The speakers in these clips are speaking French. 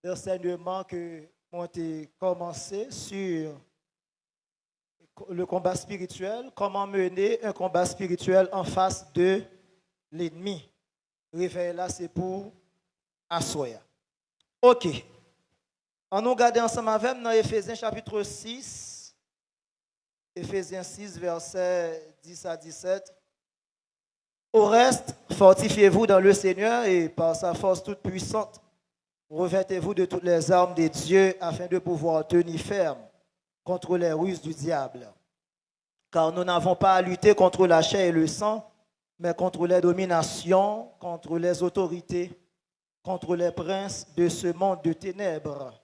l'enseignement que ont commencé sur le combat spirituel, comment mener un combat spirituel en face de l'ennemi. Réveil là, c'est pour assoyer. OK. On nous regarde ensemble avec dans Éphésiens chapitre 6, Éphésiens 6, versets 10 à 17. Au reste, fortifiez-vous dans le Seigneur et par sa force toute puissante, revêtez-vous de toutes les armes de Dieu afin de pouvoir tenir ferme contre les ruses du diable. Car nous n'avons pas à lutter contre la chair et le sang, mais contre les dominations, contre les autorités, contre les princes de ce monde de ténèbres,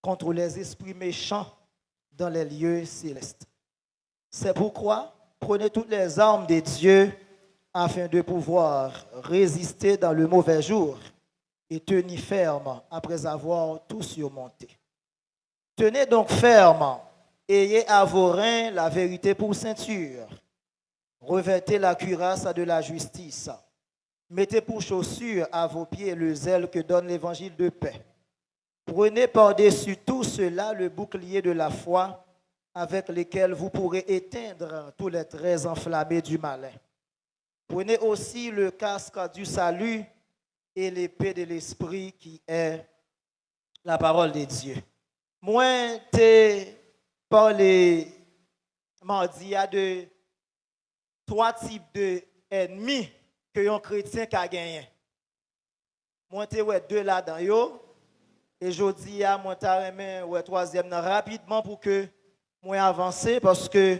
contre les esprits méchants dans les lieux célestes. C'est pourquoi prenez toutes les armes de Dieu afin de pouvoir résister dans le mauvais jour et tenir ferme après avoir tout surmonté. Tenez donc ferme, ayez à vos reins la vérité pour ceinture, revêtez la cuirasse de la justice, mettez pour chaussure à vos pieds le zèle que donne l'évangile de paix. Prenez par-dessus tout cela le bouclier de la foi avec lequel vous pourrez éteindre tous les traits enflammés du malin. Prenez aussi le casque du salut et l'épée de l'esprit qui est la parole de Dieu. Moi, t'ai parlé mardi de trois types d'ennemis que un chrétien a gagné. Moi, t'ai deux là-dedans. Et je dis à moi, t'ai troisième rapidement pour que moi avance parce que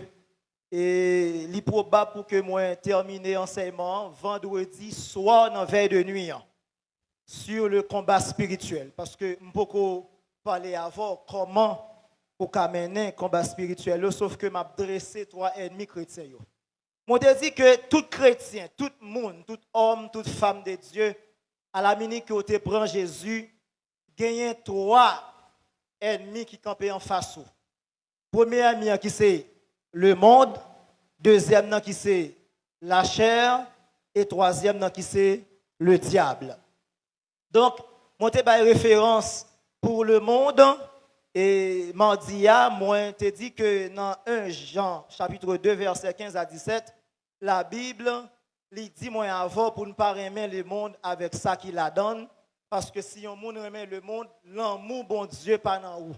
il est probable pour que moi termine l'enseignement vendredi soir dans veille de nuit sur le combat spirituel. Parce que je peux parler avant comment pour mener un combat spirituel, sauf que m'a dressé trois ennemis chrétiens. Moi te dit que tout chrétien, tout monde, tout homme, toute femme de Dieu, à la minute que tu prends Jésus, gagne trois ennemis qui campent en face. Premier ennemi qui c'est le monde, deuxième qui c'est la chair et troisième qui c'est le diable. Donc, moi te bail référence pour le monde et Mandia, moi te dit que dans 1 Jean chapitre 2 verset 15 à 17, la Bible lui dit moi avant pour ne pas aimer le monde avec ça qu'il la donne parce que si on monde aime le monde, l'amour bon Dieu pas dans où.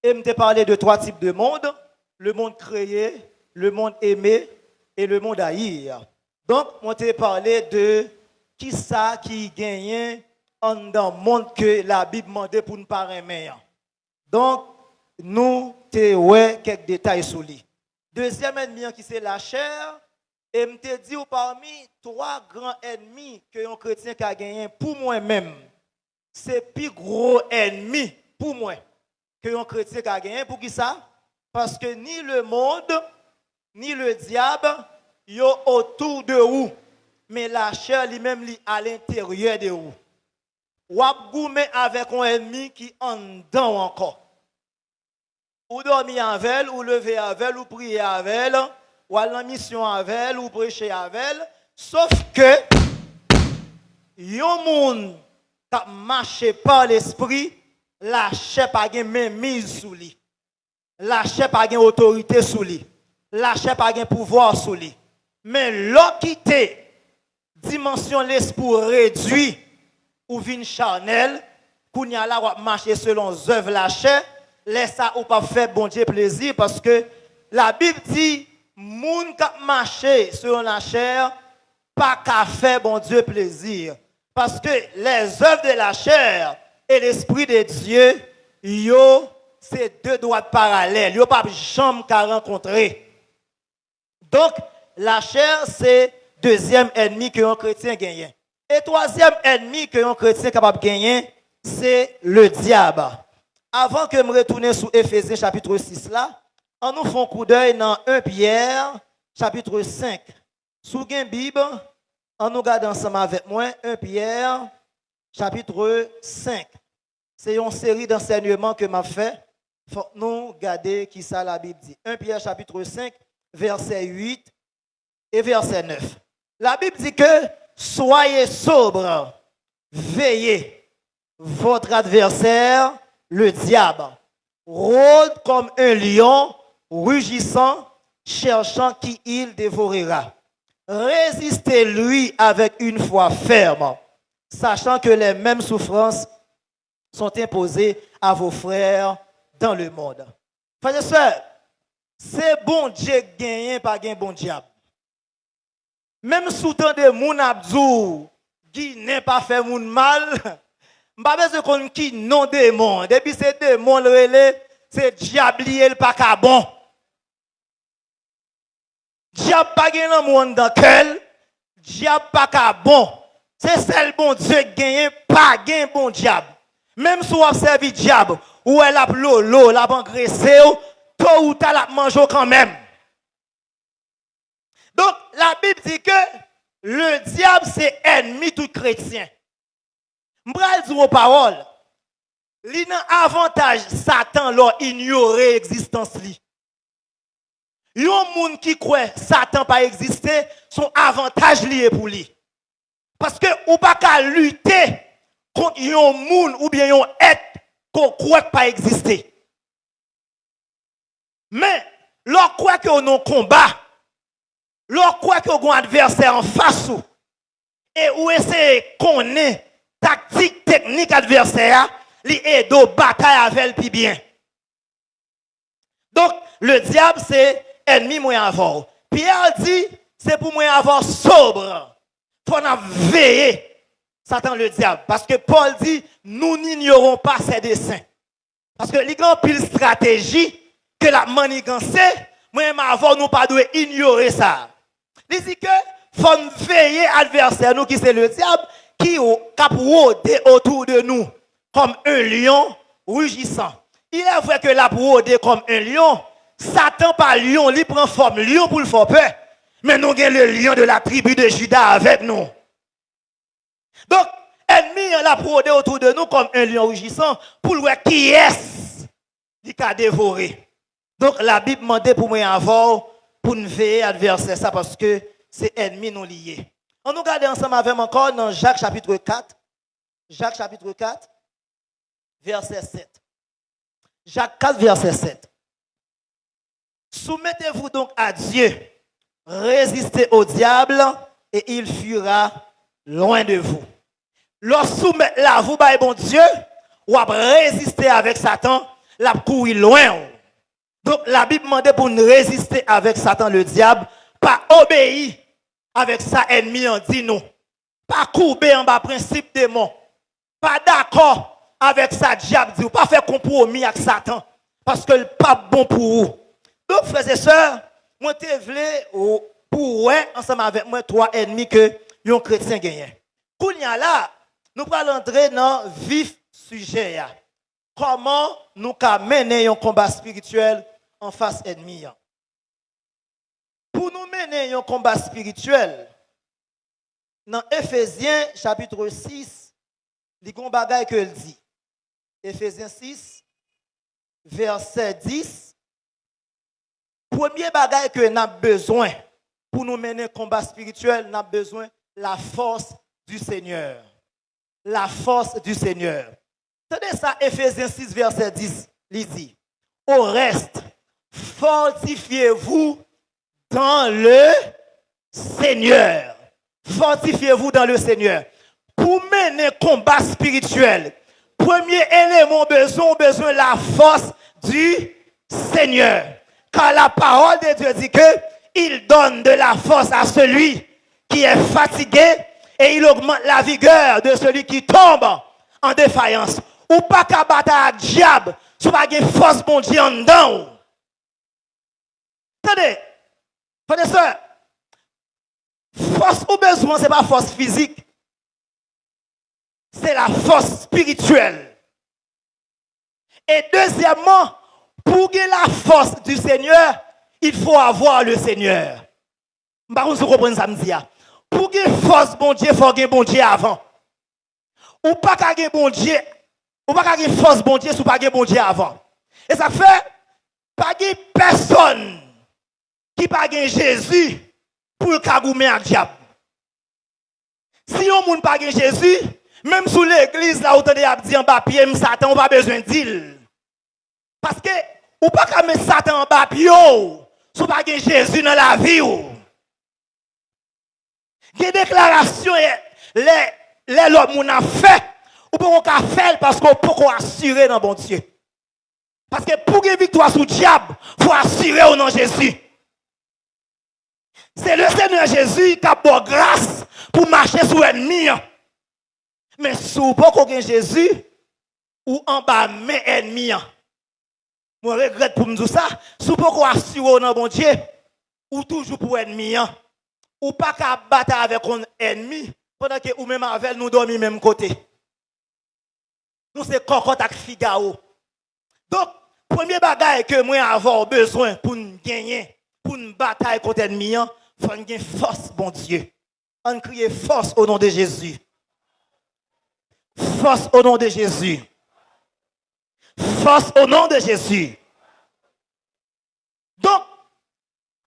Et me te parlé de trois types de monde, le monde créé, le monde aimé et le monde haïr. Donc, on t'a parlé de qui ça qui gagne dans le monde que la Bible demande pour ne pas aimer. Donc, nous t'ai quelques détails sur lui. Deuxième ennemi qui c'est la chair, et me te dit parmi trois grands ennemis que un chrétien a gagné pour moi-même, c'est plus gros ennemi pour moi que un chrétien a gagné. Pour qui ça? Parce que ni le monde, ni le diable, yo autour de vous, mais la chair lui-même à l'intérieur de vous. Ou goumé avec un ennemi qui en dedans encore. Ou dormir avec elle, ou lever avec elle, ou prier avec elle, ou aller en mission avec elle, ou prêcher avec elle. Sauf que, yon moun qui marche par l'esprit, la chair pas gen même mise sous lui. La chair pas gen autorité sous lui. La chair pas gen pouvoir sous lui. Mais l'autre qui dimension l'esprit réduit ou vin charnel, kounya la wap marcher selon œuvre la chair, laisse ça ou pas faire bon Dieu plaisir parce que la Bible dit moun k'ap marcher selon la chair pas qu'à faire bon Dieu plaisir parce que les œuvres de la chair et l'esprit de Dieu yo c'est deux droites parallèles, yo pas jamais qu'à rencontrer. Donc la chair c'est deuxième ennemi que un chrétien gagne. Et troisième ennemi que un chrétien est capable de gagner, c'est le diable. Avant que je me retourne sur Éphésiens chapitre 6 là, on nous fait un coup d'œil dans 1 Pierre chapitre 5. Sous une Bible, on nous regarde ensemble avec moi 1 Pierre chapitre 5. C'est une série d'enseignements que m'a fait. Faut nous regarder qui ça la Bible dit. 1 Pierre chapitre 5 verset 8 et verset 9. La Bible dit que soyez sobres, veillez. votre adversaire, le diable, rôde comme un lion rugissant, cherchant qui il dévorera. Résistez-lui avec une foi ferme, sachant que les mêmes souffrances sont imposées à vos frères dans le monde. Frères et sœurs, c'est bon Dieu gagné par un bon diable. Même sous temps de moun abdou qui n'est pas fait moun mal, m'pa besoin qu'on qui non démon. Depuis c'est démon le c'est diable il pas ka bon. Diable pas gen nan monde dans cœur, diable pas ka bon. C'est celle bon Dieu gagné pas gen bon diable. Même si on servi diable ou elle a lolo, la engraissé, tôt ou tard la mange quand même. Donc la Bible dit que le diable c'est ennemi tout chrétien. M'bral dire aux paroles. Li nan avantage Satan leur ignorer existence li. Yon moun qui croit Satan pas exister, son avantage lié pour lui. Parce que ou pas qu'à lutter contre yon moun ou bien yon être qu'on croit pas exister. Mais leur croit que on combat, leur croit que on adversaire en face ou et ou essayer connaître tactique technique adversaire, li aide au bataille avec le bien. Donc le diable c'est ennemi moyen avoir. Pierre dit c'est pour moi avoir sobre. Faut en veiller. Satan le diable parce que Paul dit nous n'ignorons pas ses desseins. Parce que les grands pile stratégie que la manigance moi avoir nous pas doit ignorer ça. Il dit que faut veiller adversaire nous qui c'est le diable qui cap rôder autour de nous comme un lion rugissant. Il est vrai que la rôder comme un lion, Satan par lion, il prend forme lion pour le faire peur. Mais nous avons le lion de la tribu de Juda avec nous. Donc, ennemi la rôder autour de nous comme un lion rugissant pour voir qui est-ce qui a dévoré. Donc la Bible demande pour moi avoir pour nous veiller adversaire ça parce que c'est ennemi nous lié. On nous regarde ensemble avec encore dans Jacques chapitre 4. Jacques chapitre 4 verset 7. Jacques 4 verset 7. Soumettez-vous donc à Dieu, résistez au diable et il fuira loin de vous. Lorsque soumettre là vous bail bon Dieu, ou à résister avec Satan, la courir loin. Donc la Bible demande pour nous résister avec Satan le diable, pas obéir avec sa ennemi en dit non. Pas courber en bas principe démon. Pas d'accord avec sa diable dit, pas faire compromis avec Satan parce que le pas bon pour vous. Donc frères et sœurs, moi te voulais pour ouais ensemble avec moi trois ennemis que yon chrétien gagne. Kounya là, nous allons entrer dans vif sujet ya. Comment nous ka mener un combat spirituel en face ennemi. Pour nous mener un combat spirituel, dans Ephésiens chapitre 6, il y a un bagage que il dit. Ephésiens 6, verset 10. Premier bagage que nous avons besoin pour nous mener un combat spirituel, nous avons besoin de la force du Seigneur. La force du Seigneur. Tenez ça, Ephésiens 6, verset 10, il dit, au reste, fortifiez-vous dans le Seigneur. Fortifiez-vous dans le Seigneur. Pour mener un combat spirituel, premier élément besoin de la force du Seigneur. Car la parole de Dieu dit que il donne de la force à celui qui est fatigué et il augmente la vigueur de celui qui tombe en défaillance. Ou pas qu'à battre à diable, si vous n'avez pas de force bon Dieu en dedans. Attendez, frères et sœurs, force ou besoin, ce n'est pas force physique, c'est la force spirituelle. Et deuxièmement, pour gagner la force du Seigneur, il faut avoir le Seigneur. Je ne sais pas si vous comprenez ça me dit. Pour gagner force bon Dieu, il faut gagner bon Dieu avant. Ou pas gagner bon Dieu, ou pas gagner force bon Dieu, ou pas gagner bon Dieu avant. Et ça fait pas gagner personne qui pas gagner Jésus pour le kagoumer à diable. Si on moun pas gagner Jésus, Même sous l'église, là, où tu as dit en bas pied, Satan, on pas besoin de dire. Parce que, ou pas qu'à mettre Satan en bas pied, si pas que Jésus dans la vie. Des déclarations, les l'homme a fait, ou pas qu'on fait parce qu'on peut assurer dans bon Dieu. Parce que pour une victoire sous le diable, il faut assurer au nom de Jésus. C'est le Seigneur Jésus qui a pour grâce pour marcher sur l'ennemi. Mais si vous n'avez pas Jésus, ou en bas mes ennemis. Je regrette pour me dire ça. Si vous n'avez pas assurer au nom de bon Dieu, ou toujours pour ennemi. Ou pas qu'à battre avec un ennemi, pendant que ou même avec nous dormir même côté. Nous c'est cocotte avec Figaro. Donc, premier bagage que moi avoir besoin pour nous gagner, pour nous bataille contre l'ennemi, il faut une force, bon Dieu. On crie force au nom de Jésus. Force au nom de Jésus. Force au nom de Jésus. Donc,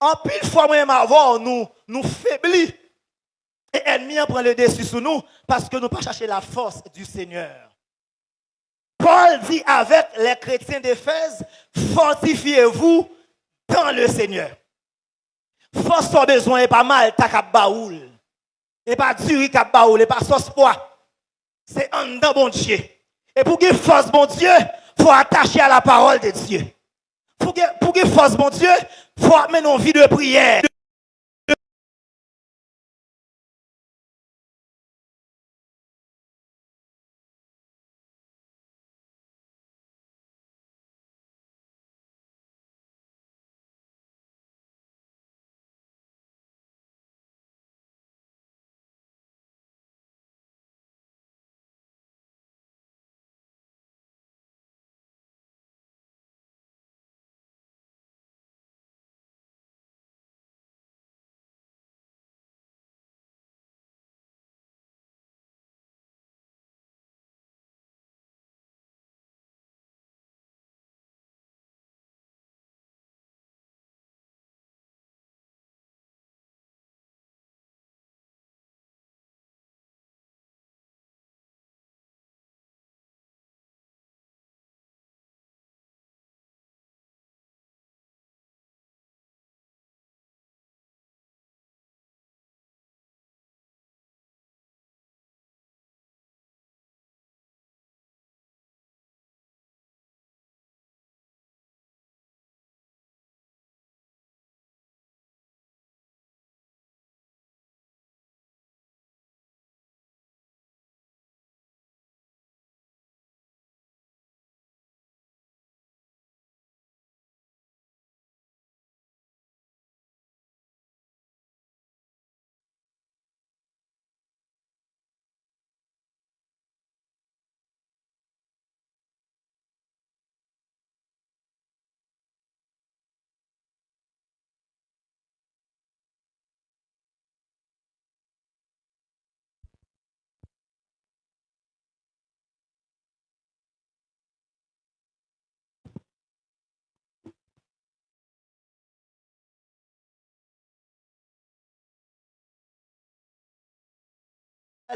en pile fois même avant, nous faiblis. Et l'ennemi prend le dessus sur nous parce que nous ne pas chercher la force du Seigneur. Paul dit avec les chrétiens d'Éphèse, fortifiez-vous dans le Seigneur. Force sans besoin et pas mal, ta cap baoul. Et pas duri cap baoul, et pas sauce poids. C'est en dedans bon Dieu. Et pour qu'il force bon Dieu, il faut attacher à la parole de Dieu. Pour qu'il force bon Dieu, il faut amener une vie de prière.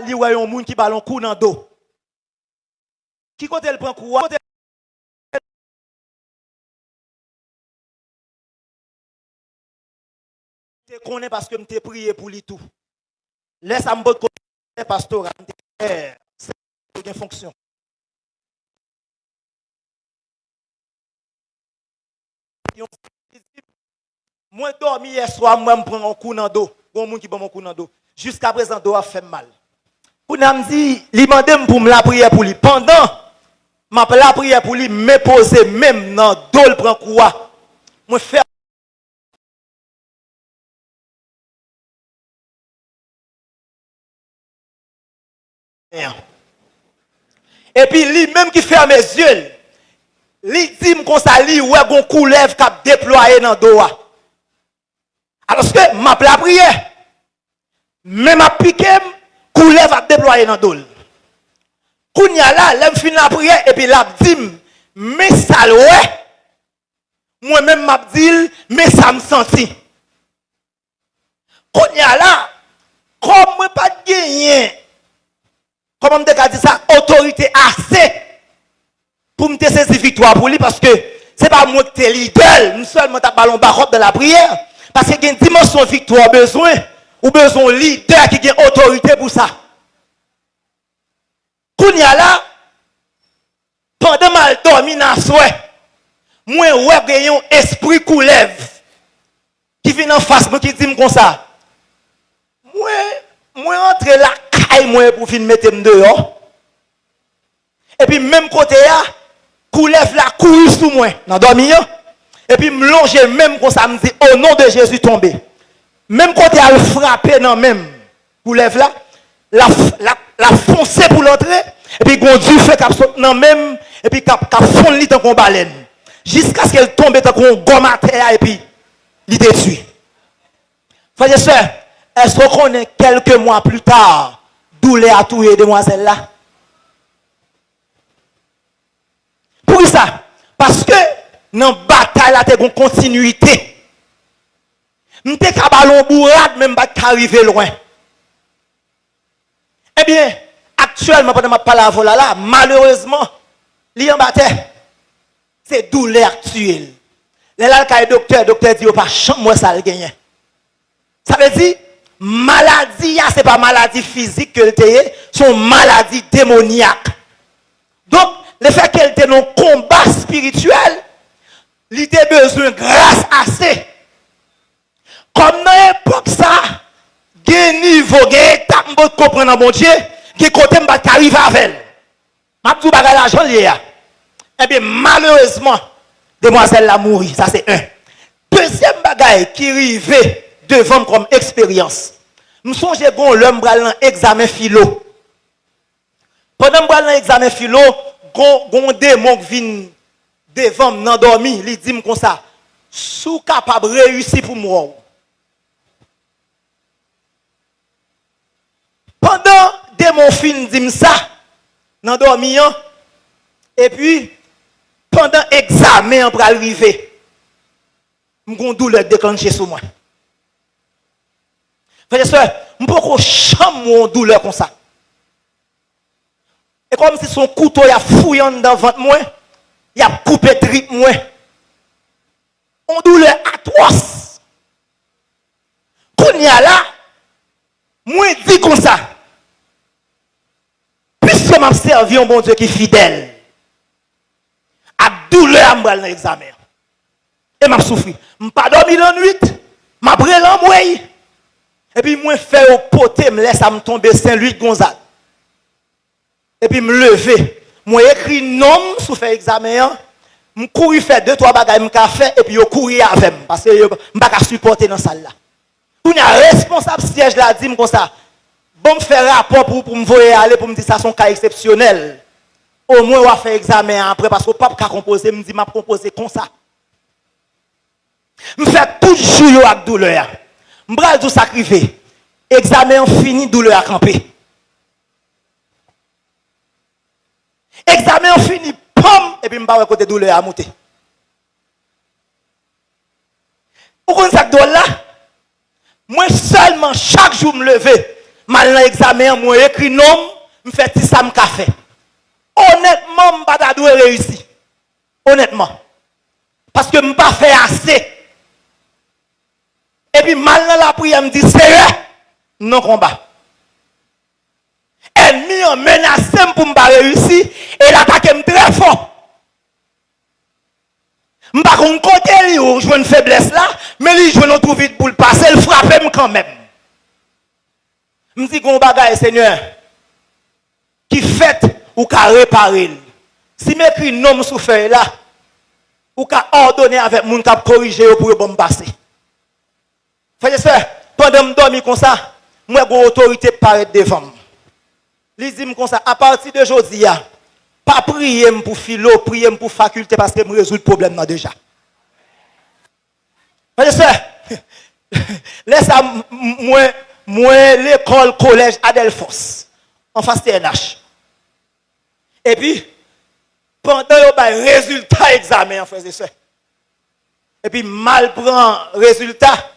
Il y a un monde qui bat un coup dans le dos. Qui côté le prend coup? Je connais parce que je t'ai prié pour lui tout. Laisse-moi me battre pastoral. C'est une fonction. Moi, dormi hier soir, moi, je prends un coup dans le dos. Bon monde qui prend un coup dans le dos. Jusqu'à présent, le dos a fait mal. Pour nous dit, il m'a demandé pour me la prière pour lui. Pendant, ma la prière pour lui, me poser même dans le dos, le prend coup. Moi, faire. Et puis, lui, même qui ferme mes yeux, lui dit comme ça, lui, ouais, bon couleuvre qui a déployé dans le dos. Alors que ma la prière, même à piquer, couleuvre a déployé dans le dos. Kounya là, l'aime fin la prière, et puis la dit, mais ça ouais, moi-même m'a dit, mais ça me senti. Kounya là, comme moi pas gagné, comment me dire ça, autorité assez pour me saisir victoire pour lui parce que c'est pas moi qui suis leader, nous seulement t'as ballon baroque dans la prière parce qu'il y a une dimension victoire besoin ou besoin leader qui a autorité pour ça. Kounya là pendant mal dormi dans souhait, moi ouais un esprit coulève qui vient en face moi qui dit comme ça. Moi entre la caille moi pour finir mettre dehors. Et puis même côté là, coulève la couille sous moi dans dormi et puis me longer même comme ça me dit au nom de Jésus tomber. Même côté à le frapper dans même coulève là, la foncer pour l'entrer et puis gon du fait cap dans même et puis cap fond lit dans baleine jusqu'à ce qu'elle tombe dans gomme à terre et puis il détruit. Frères et sœurs, est-ce qu'on est quelques mois plus tard, douleur à tuer demoiselle là? Pour ça, parce que dans la bataille, là, tu as une continuité. Nous sommes qu'à ballon bourrade, même pas arriver loin. Eh bien, actuellement, pendant que je parle là, malheureusement, li en bataille, c'est douleur actuelle. Là, le docteur dit, pas chambre, ça le gagne. Ça veut dire, maladie, ce n'est pas maladie physique que c'est, c'est une maladie démoniaque. Donc, le fait qu'elle était dans un combat spirituel, il était besoin de grâce assez. Comme dans l'époque, ça, il y a un niveau, il y a une étape pour comprendre mon Dieu, qui est côté qui arrive avec elle. Je vais vous dire l'argent lié. Eh bien, malheureusement, demoiselle l'a mouru. Ça, c'est un. Deuxième bagaille qui arrive devant comme expérience. Je me songe bon l'homme dans examen philo. Pendant que je dans l'examen philo, gon démon vient devant m'en dormi, il dit comme ça, sous capable de réussir pour moi. Pendant démon fin dit ça, m'en dormi et puis pendant examen pour arriver, m'gon douleur déclencher sur moi. Frères et sœurs, m'poko chambre mon douleur comme ça. Et comme si son couteau a fouillé dans le ventre moi, il a coupé trip moi. On douleur atroce. Qu'on y a là, moi dit comme ça. Puisque m'a servi un bon Dieu qui est fidèle. A douleur m'a dans l'examen. Et m'a souffert. M'a pas dormi la nuit, m'a brûlé l'amouille. Et puis moi fait au poté, me laisse à me tomber Saint-Louis Gonzague. Et puis me lever. Moi écrit nom sous fait examen. Je couru faire 2-3 bagages me faire et puis je courir avec moi parce que je ne peux pas supporter dans la salle là. Tout y a responsable siège là dit comme ça. Bon me faire rapport pour me voyer aller pour me dire ça son cas exceptionnel. Au moins on va faire examen après parce que pas ka composer me dit m'a composer comme ça. Me fait tout jour avec douleur. Me bral tout sacrifier. Examen fini douleur à camper. Examen fini, pom, et puis je vais côté douleur à monter. Pourquoi ça doit là? Moi seulement chaque jour me lever, mal dans l'examen, moi écrit nom, me fait si ça me café. Honnêtement, je pas doit réussir. Honnêtement. Parce que je pas fait assez. Et puis mal dans la prière, me dit sérieux, non combat. Ennemi a menacé pour me réussir et l'attaque me très fort. Je ne sais pas côté il joue une faiblesse là, mais il joue notre vite pour le passer, il frappe quand même. Je me dis qu'on bagaille Seigneur qui fait ou qui réparer. Si m'écrit nom sous feuille là, ou qui ordonner avec moun qui corriger pour bon passer. Frères et sœurs, pendant que je dormir comme ça, moi j'ai autorité paraître devant moi. Il dit comme ça, à partir de aujourd'hui, pas prier pour philo, prier pour faculté parce que je résout le problème là déjà. Frères et sœurs, laisse moi l'école collège Adelphos en face TNH. Et puis pendant le résultat examen frères et sœurs. Et puis mal prend résultat,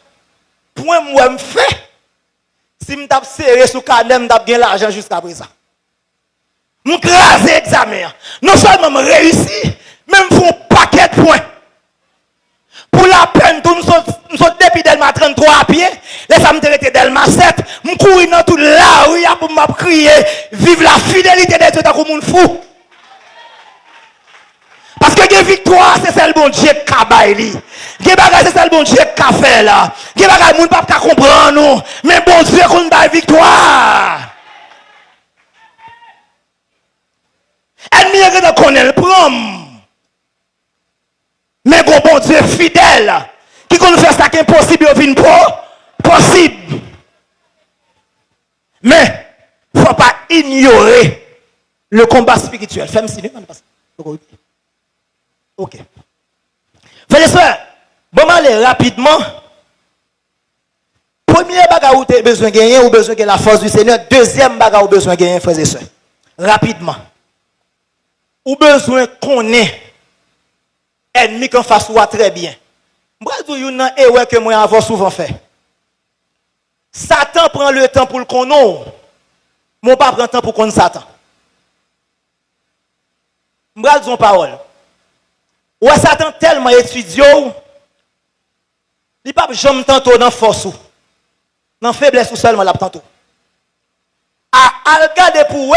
point moi me fait si me tape serré sous canem, me tape bien l'argent jusqu'à présent. M'craser examen. Non seulement me réussi, même font un paquet de points. Pour la peine, nous sommes depuis Delma 33 à pied, les femmes étaient Delma 7, je cours dans toute la rue pour me crier, vive la fidélité de Dieu, comme un fou. Parce que la victoire, c'est celle bon Dieu qui a baillé. La bagage, c'est celle bon Dieu qui a fait là. La bagage, moun pas comprendre nous. Mais bon Dieu, qu'on a victoire. Ennemi est qu'on le prend. Mais bon Dieu fidèle, qui qu'on fait ça qui est impossible, au vin possible. Mais, il ne faut pas ignorer le combat spirituel. Fais-moi signe, ok. Frères et sœurs, bon, aller rapidement. Premier bagage où tu as besoin de gagner, ou besoin de la force du Seigneur. Deuxième bagage où tu as besoin de gagner, frères et sœurs. Rapidement. Ou besoin qu'on ait ennemi qu'on fasse soit très bien. Moi, je dis une erreur que moi avons souvent fait. Satan prend le temps pour le connaître. Mon pas prend le temps pour connaître Satan. Je vais dire une parole. Ouais, Satan tellement étudié, il ne peut pas jamais tantôt dans force ou dans faiblesse ou seulement là tantôt. À regarder pour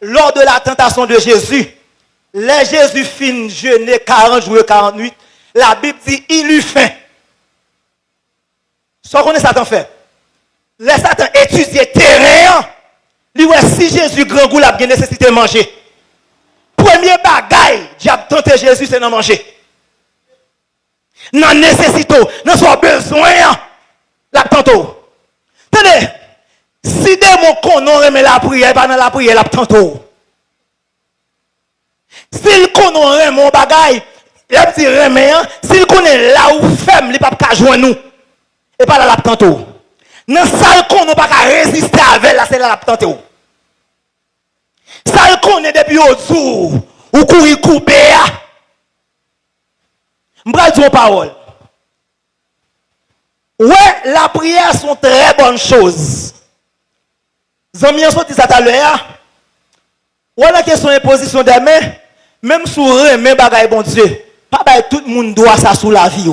lors de la tentation de Jésus, les Jésus fin jeûner 40 jours et 40 nuits, la Bible dit il eut faim. Ce qu'on est Satan fait. Les Satan étudie terrain, lui ouais si Jésus grand goût a nécessité de manger. Premier bagaille, diable tenté Jésus, c'est de manger. Non nécessité, non soit besoin, la tantôt. Tenez, si des mots qu'on remet la prière, pas dans la prière, la tantôt. S'il connaît mon bagaille, il a dit remet, s'il connaît là où femme, il ne peut pas joindre nous. Et pas là la tantôt. Dans ça qu'on n'a pas résister avec là, c'est là la tantôt. Ça qu'on est depuis au jour, ou courir couper. M'bral dire parole. Ouais, la prière sont très bonnes choses. Zami on sorti ça tout à l'heure. Ouais, la question de position des mains, même sous remet bagaille bon Dieu. Pas tout le monde doit ça sous la vie.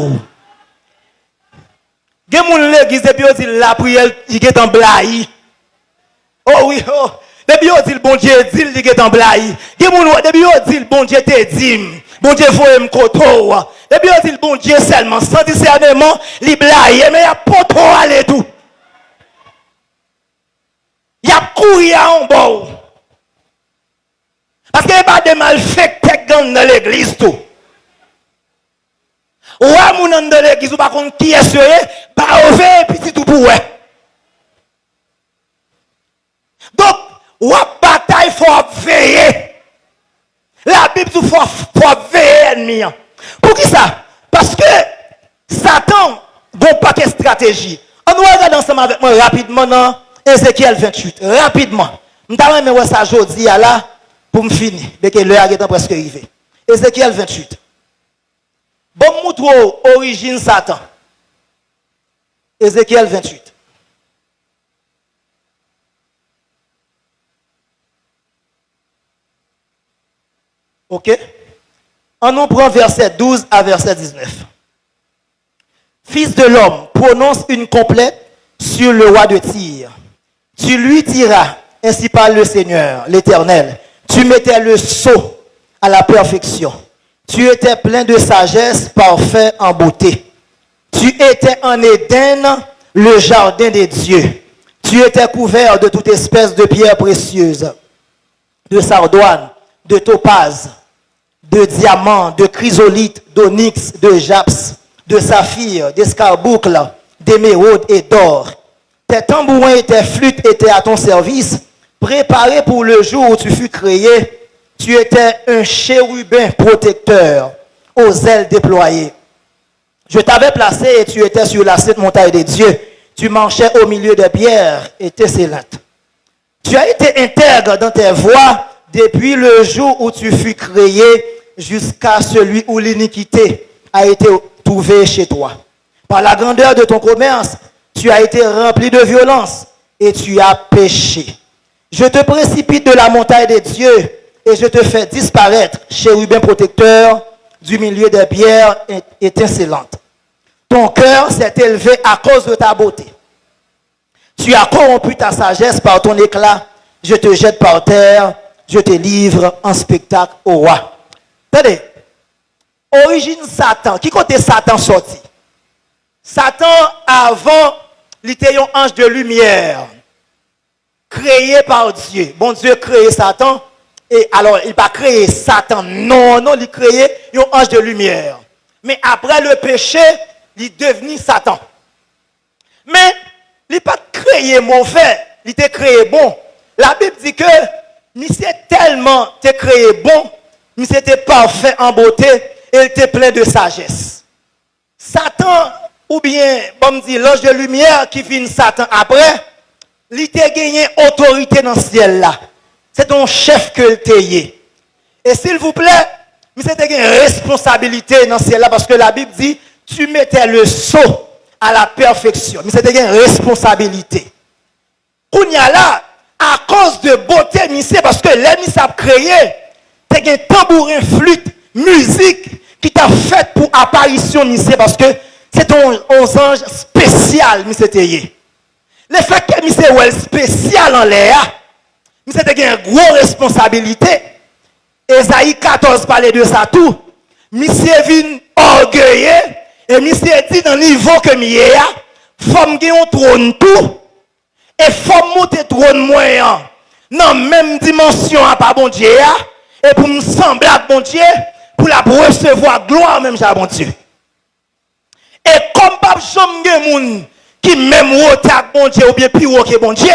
Gen moun l'église depuis on dit la prière il est en blaye. Oh oui, oh. Depuis on dit le bon Dieu dit il est en blaye. Gen moun depuis on dit le bon Dieu te dit, bon Dieu faut me koto. Depuis on dit le bon Dieu seulement sans discernement, il blaye mais il y a pas trop aller tout. Il y a courir en bas. Parce qu'il n'y a pas de malfaiteurs dans l'église tout. Ou à mon nom de l'église, ou pas contre qui est serré, pas ouvert petit tout pour eux. Donc, ou à bataille, il faut veiller. La Bible dit qu'il faut veiller ennemi. Pour qui ça? Parce que Satan n'a pas de stratégie. On va regarder ensemble avec moi rapidement dans Ézéchiel 28. Rapidement. Je vais mettre ça aujourd'hui là pour me finir. Parce que l'heure est presque arrivée. Ézéchiel 28. Bon, montre origine Satan. Ézéchiel 28. Ok? On nous prend verset 12 à verset 19. Fils de l'homme, prononce une complète sur le roi de Tyr. Tu lui diras, ainsi parle le Seigneur, l'Éternel. Tu mettais le sceau à la perfection. Tu étais plein de sagesse, parfait en beauté. Tu étais en Éden, le jardin des dieux. Tu étais couvert de toute espèce de pierres précieuses, de sardoine, de topaz, de diamants, de chrysolite, d'onyx, de japs, de saphir, d'escarboucle, d'émeraude et d'or. Tes tambourins et tes flûtes étaient à ton service, préparés pour le jour où tu fus créé. Tu étais un chérubin protecteur aux ailes déployées. Je t'avais placé et tu étais sur la sainte montagne des dieux. Tu marchais au milieu des pierres et excellente. Tu as été intègre dans tes voies depuis le jour où tu fus créé jusqu'à celui où l'iniquité a été trouvée chez toi. Par la grandeur de ton commerce, tu as été rempli de violence et tu as péché. Je te précipite de la montagne des dieux et je te fais disparaître, chérubin protecteur, du milieu des pierres étincelantes. Ton cœur s'est élevé à cause de ta beauté. Tu as corrompu ta sagesse par ton éclat. Je te jette par terre, je te livre en spectacle au roi. Attendez, origine Satan, qui côté Satan sorti? Satan, avant, il était un ange de lumière, créé par Dieu. Bon Dieu créé Satan, et alors il n'a pas créé Satan, non, il a créé un ange de lumière. Mais après le péché, il est devenu Satan. Mais il n'a pas créé mauvais, il était créé bon. La Bible dit que monsieur tellement t'es créé bon, monsieur était parfait en beauté et il était plein de sagesse. Satan, ou bien, bon dit, l'ange de lumière qui vient Satan après, il a gagné autorité dans le ciel là. C'est ton chef que le tayé. Et s'il vous plaît, monsieur a gagné responsabilité dans le ciel là parce que la Bible dit, tu mettais le sceau à la perfection. Monsieur a gagné responsabilité. On y a là, à cause de beauté, monsieur, parce que l'ennemi a créé, tu as un tambourin, flûte, musique qui t'a fait pour apparition, monsieur, parce que c'est ton ange spécial, monsieur Théier. Le fait que monsieur est spécial en l'air, monsieur a une grosse responsabilité. Esaïe 14 parlait de ça tout. Monsieur vient orgueilleux et monsieur dit dans le niveau que monsieur a, femme qui un trône tout. Et faut monter trône moyen dans même dimension à pas bon Dieu et pour me sembler à bon Dieu pour la recevoir gloire même à bon Dieu. Et comme pas jamais moun qui même haute à bon Dieu ou bien plus haut que bon Dieu,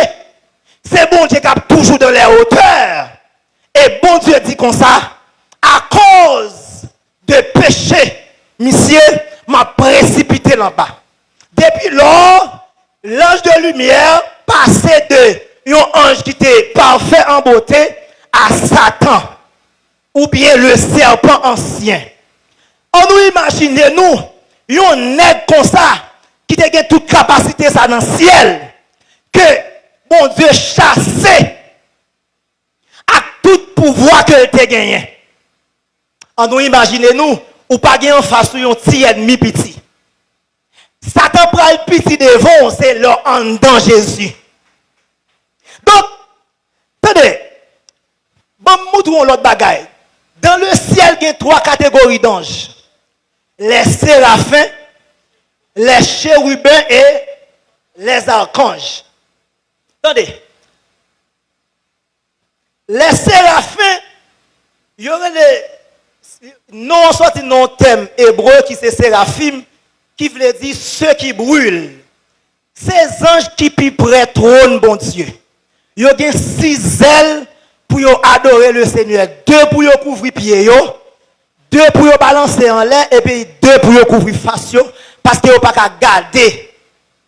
c'est bon Dieu qui a toujours dans les hauteurs. Et bon Dieu dit comme ça, à cause de péché, monsieur m'a précipité là-bas. Depuis lors, l'ange de lumière passé de un ange qui était parfait en beauté à Satan ou bien le serpent ancien. On nous imagine nous un nègre comme ça qui a toute capacité ça dans le ciel que bon Dieu chassé à tout pouvoir que il a gagné. On nous imagine nous ou pas gagner en face de un petit ennemi petit. Satan prend le petit devant, c'est leur en dans Jésus. Donc, attendez, bon, montrons l'autre bagaille. Dans le ciel, il y a 3 catégories d'anges. Les séraphins, les chérubins et les archanges. Attendez. Les séraphins, il y aurait des non sorti non thème hébreu qui c'est séraphim, qui veut dire ceux qui brûlent. Ces anges qui plus près trône, bon Dieu. Ils ont 6 ailes pour adorer le Seigneur. 2 pour couvrir pieds, 2 pour balancer en l'air et puis 2 pour couvrir face parce qu'ils n'ont pas qu'à garder,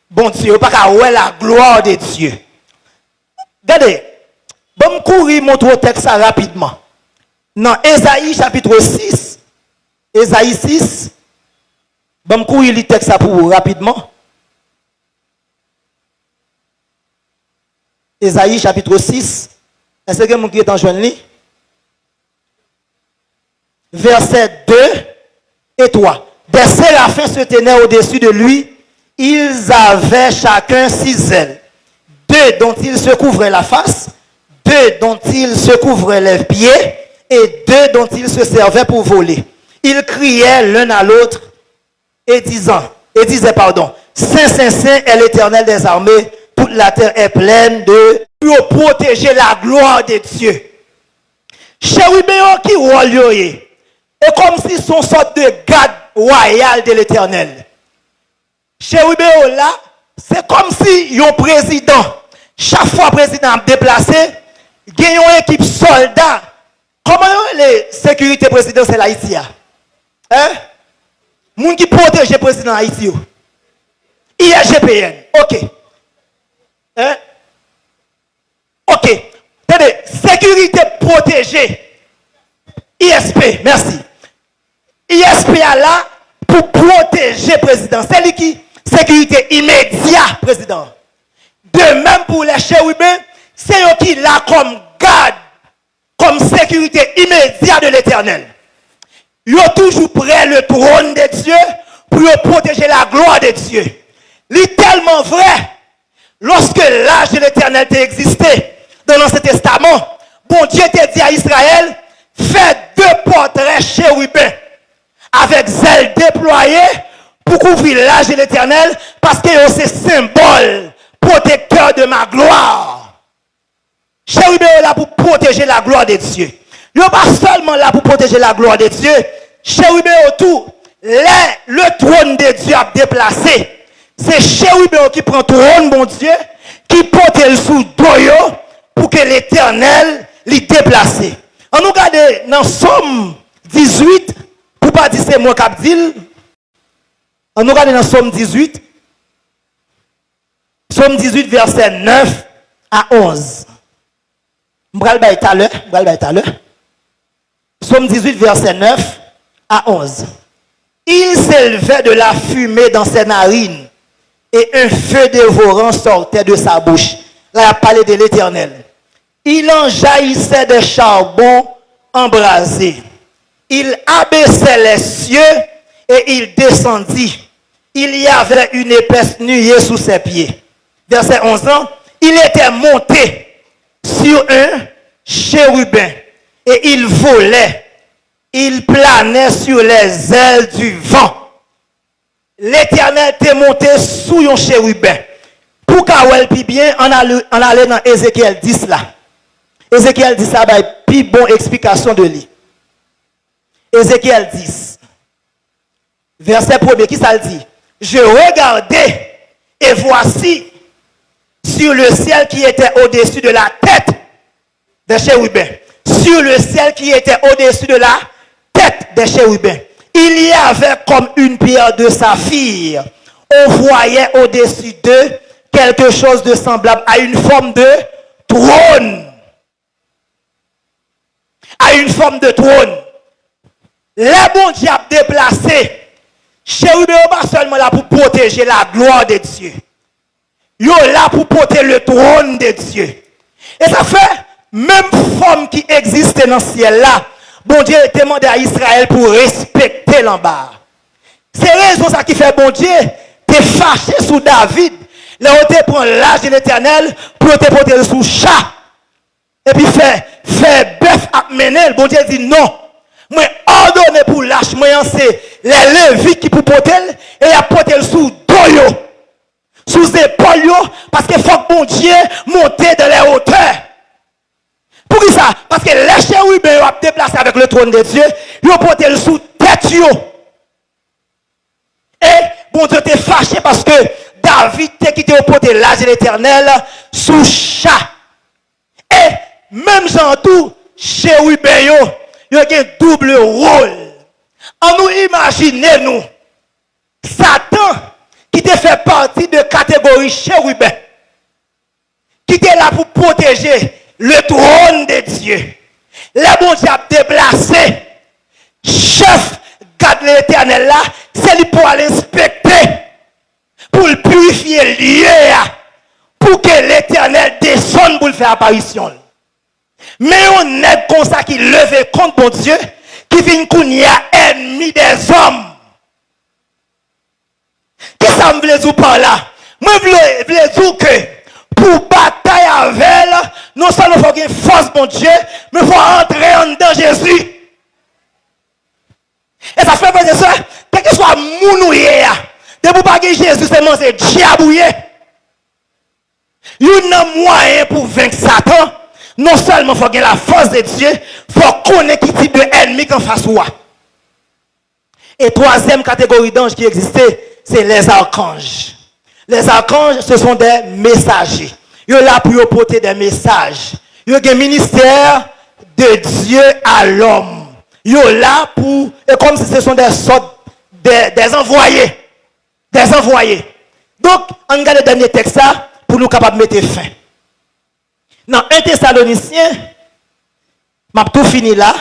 bon Dieu, ils n'ont pas qu'à voir la gloire de Dieu. Regardez, bon courir montre texte ça rapidement. Dans Esaïe chapitre 6, Esaïe 6, bon courir le texte ça pour vous rapidement. Esaïe chapitre 6, est-ce que vous êtes en joindre? Verset 2 et 3. Des séraphins se tenaient au-dessus de lui. Ils avaient chacun 6 ailes. 2 dont ils se couvraient la face, 2 dont ils se couvraient les pieds, et 2 dont ils se servaient pour voler. Ils criaient l'un à l'autre et disaient, pardon, Saint, Saint, Saint est l'Éternel des armées. Toute la terre est pleine de pour protéger la gloire de Dieu. Chérubin qui rôle et comme si son sorte de garde royal de l'Éternel. Chérubin là, c'est comme si un président, chaque fois le président déplacé, gagne une équipe soldat. Comment les sécurités présidentielles Haïti? Hein? Moun qui protège le président Haïti. IRGPN. OK. Hein? OK. Attendez, sécurité protégée. ISP, merci. ISP est là pour protéger le président. C'est lui qui sécurité immédiate, président. De même pour les chérubins, c'est eux qui là comme garde, comme sécurité immédiate de l'Éternel. Ils sont toujours près le trône de Dieu pour protéger la gloire de Dieu. C'est tellement vrai. Lorsque l'âge de l'Éternel existait dans l'Ancien Testament, bon Dieu t'a dit à Israël, fais 2 portraits chérubins avec zèle déployé pour couvrir l'âge de l'Éternel parce que c'est symbole protecteur de ma gloire. Chérubins est là pour protéger la gloire de Dieu. Ils ne sont pas seulement là pour protéger la gloire de Dieu. Chérubins autour, le trône de Dieu a déplacé. C'est chérubin qui prend le trône, mon Dieu, qui porte le sous doyo pour que l'Éternel l'y déplace. On nous regarde dans Somme 18, pour pas dire c'est moi qui dis. On nous regarde dans Somme 18. Somme 18, verset 9 à 11. Je vais le tout à l'heure. Somme 18, verset 9 à 11. Il s'élevait de la fumée dans ses narines et un feu dévorant sortait de sa bouche. Là, il a parlé de l'Éternel. Il en jaillissait des charbons embrasés. Il abaissait les cieux et il descendit. Il y avait une épaisse nuée sous ses pieds. Verset 11 ans. Il était monté sur un chérubin et il volait. Il planait sur les ailes du vent. L'Éternel était monté sous un chérubin. Pour qu'elle puis bien, on allait dans Ézéchiel 10 là. Ézéchiel 10 là, bah, puis bon explication de lui. Ézéchiel 10. Verset 1er, qui ça le dit? Je regardais et voici sur le ciel qui était au-dessus de la tête des chérubins. Sur le ciel qui était au-dessus de la tête des chérubins. Il y avait comme une pierre de saphir. On voyait au-dessus d'eux quelque chose de semblable à une forme de trône. À une forme de trône. Les bons dieux déplacés. Chérubins n'est pas seulement là pour protéger la gloire de Dieu. Ils sont là pour protéger le trône de Dieu. Et ça fait même forme qui existe dans ce ciel là. Bon Dieu a demandé à Israël pour respecter l'en bas. C'est raison ça qui fait bon Dieu t'es fâché sous David. Là où tu prends l'âge de l'Éternel pour te porter sous chat. Et puis fait bœuf à mener. Bon Dieu dit non. Moi ordonné pour lâche moi c'est les Lévites qui pour porter et il a porté sous doyo. Sous épaule parce que faut que bon Dieu monte dans les hauteurs. Pour qui ça? Parce que les chérubins ont déplacé avec le trône de Dieu, ils ont porté le sous tête. Et bon Dieu t'es fâché parce que David t'a quitté au porté l'âge de l'Éternel sous chat. Et même Jean tout, chérubins, ils ont un double rôle. En nous imaginez nous, Satan qui te fait partie de catégorie chérubin, qui était là pour protéger le trône de Dieu. Les bons dieux déplacé. Chef, garde l'Éternel là, c'est lui pour aller inspecter, pour le purifier le lieu, pour que l'Éternel descende pour le faire apparition. Mais on est comme ça qui lève contre bon Dieu, qui vient qu'on y a ennemi des hommes. Qu'est-ce que ça me veut dire par là? Moi, je veux dire que pour batailler avec elle, non seulement il faut qu'il y ait force, bon Dieu, mais il faut entrer en dedans Jésus. Et ça fait que ça, quel que soit mounouye, de pour pas que Jésus c'est manger diabouillé. Il y a un moyen pour vaincre Satan. Non seulement il faut qu'il y ait la force de Dieu, il faut connaître qui type d'ennemi qu'en face soi. Et troisième catégorie d'anges qui existait, c'est les archanges. Les archanges, ce sont des messagers. Ils sont là pour porter des messages. Ils ont un ministère de Dieu à l'homme. Ils sont là pour, et comme si ce sont des sortes, des envoyés. Des envoyés. Donc, on regarde le dernier texte là, pour nous capables de mettre fin. Dans 1 Thessaloniciens, je vais tout fini là.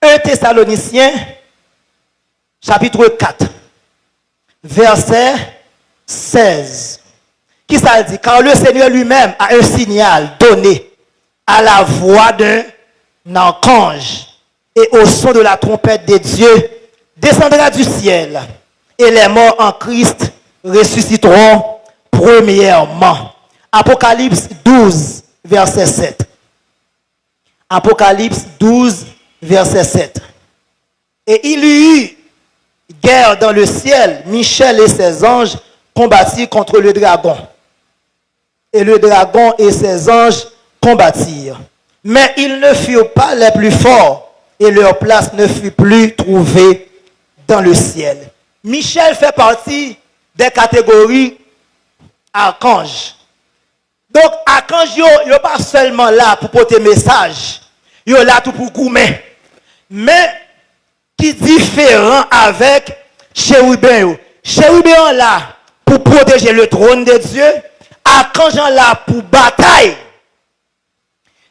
1 Thessaloniciens, chapitre 4, verset 16. Qui ça dit? Car le Seigneur lui-même a un signal donné à la voix d'un archange et au son de la trompette des dieux descendra du ciel et les morts en Christ ressusciteront premièrement. Apocalypse 12, verset 7. Apocalypse 12, verset 7. Et il y eut guerre dans le ciel. Michel et ses anges combattirent contre le dragon. Et le dragon et ses anges combattirent. Mais ils ne furent pas les plus forts et leur place ne fut plus trouvée dans le ciel. Michel fait partie des catégories archanges. Donc, archange, il n'est pas seulement là pour porter message, il est là tout pour goumer. Mais, qui est différent avec chérubin. Chérubin là pour protéger le trône de Dieu, archange là pour bataille.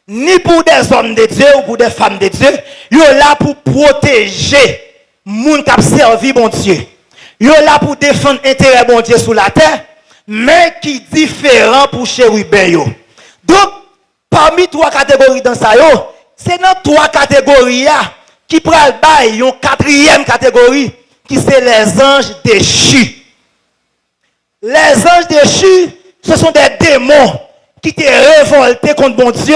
Ni pour des hommes de Dieu ou pour des femmes de Dieu, il est là pour protéger moun qui a servi bon Dieu. Il est là pour défendre l'intérêt bon Dieu sur la terre, mais qui est différent pour chérubin. Donc, parmi trois catégories dans ça, c'est dans trois catégories qui prennent une quatrième catégorie, qui c'est les anges déchus. Les anges déchus, ce sont des démons qui étaient révoltés contre bon Dieu,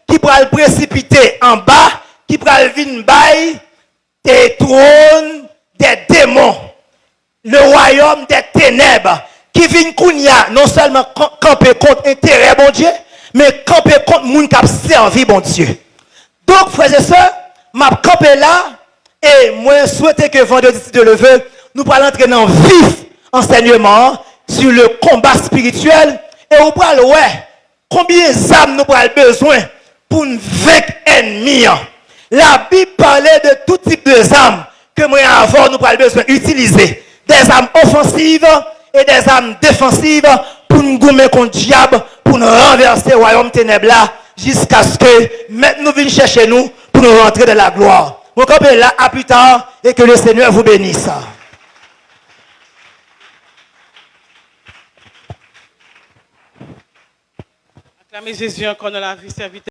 qui prennent précipiter en bas, qui prennent venir bail des trônes des démons. Le royaume des ténèbres qui vient kounya non seulement camper contre intérêt bon Dieu, mais camper contre moun qui a servi bon Dieu. Donc frères et sœurs, m'a campé là et moi souhaite que vendredi si Dieu le veut, nous pourrons entrer dans vif enseignement sur le combat spirituel et on pourra ouais combien d'âmes nous pourrons besoin pour nous vaincre ennemis. La Bible parlait de tout type de armes que moi avant nous pourrons besoin d'utiliser. Des armes offensives et des armes défensives pour nous gommer contre le diable, pour nous renverser le royaume ténèbres là, jusqu'à ce que maintenant nous venions chercher nous pour nous rentrer dans la gloire. Mon campé là, à plus tard, et que le Seigneur vous bénisse. Acclamez Jésus encore dans la vie serviteur.